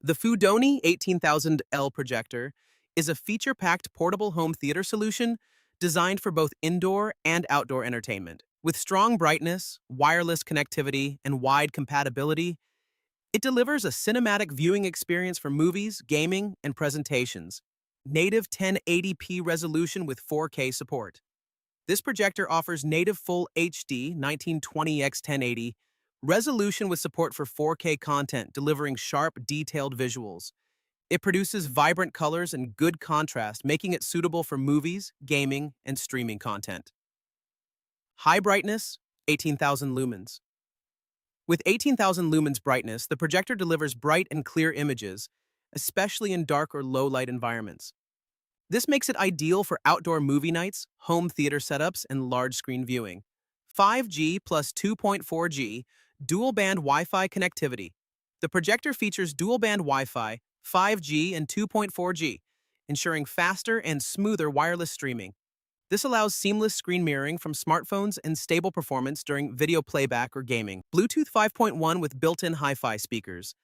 The FUDONI 18000L projector is a feature-packed portable home theater solution designed for both indoor and outdoor entertainment. With strong brightness, wireless connectivity, and wide compatibility, it delivers a cinematic viewing experience for movies, gaming, and presentations. Native 1080p resolution with 4K support. This projector offers native full HD 1920x 1080 resolution with support for 4K content, delivering sharp, detailed visuals. It produces vibrant colors and good contrast, making it suitable for movies, gaming, and streaming content. High brightness, 18,000 lumens. With 18,000 lumens brightness, the projector delivers bright and clear images, especially in dark or low-light environments. This makes it ideal for outdoor movie nights, home theater setups, and large-screen viewing. 5G plus 2.4G dual-band Wi-Fi connectivity. The projector features dual-band Wi-Fi, 5G, and 2.4G, ensuring faster and smoother wireless streaming. This allows seamless screen mirroring from smartphones and stable performance during video playback or gaming. Bluetooth 5.1 with built-in hi-fi speakers.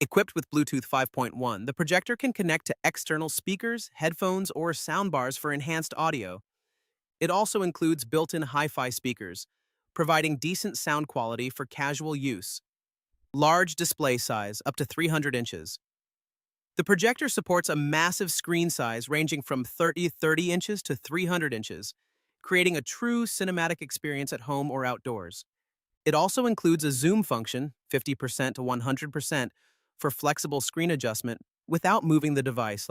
Equipped with Bluetooth 5.1, the projector can connect to external speakers, headphones, or soundbars for enhanced audio. It also includes built-in hi-fi speakers, providing decent sound quality for casual use. Large display size, up to 300 inches. The projector supports a massive screen size ranging from 30 inches to 300 inches, creating a true cinematic experience at home or outdoors. It also includes a zoom function, 50% to 100%, for flexible screen adjustment without moving the device.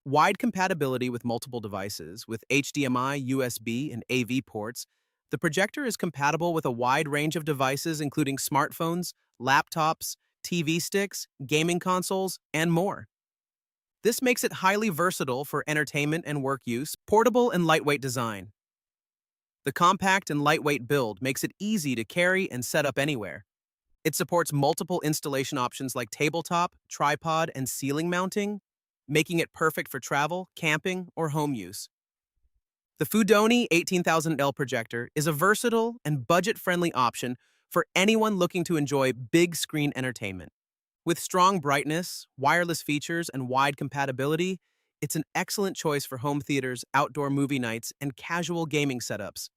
Wide compatibility with multiple devices, with HDMI, USB, and AV ports, the projector is compatible with a wide range of devices including smartphones, laptops, TV sticks, gaming consoles, and more. This makes it highly versatile for entertainment and work use, portable and lightweight design. The compact and lightweight build makes it easy to carry and set up anywhere. It supports multiple installation options like tabletop, tripod, and ceiling mounting, making it perfect for travel, camping, or home use. The FUDONI 18000L projector is a versatile and budget-friendly option for anyone looking to enjoy big screen entertainment. With strong brightness, wireless features, and wide compatibility, it's an excellent choice for home theaters, outdoor movie nights, and casual gaming setups.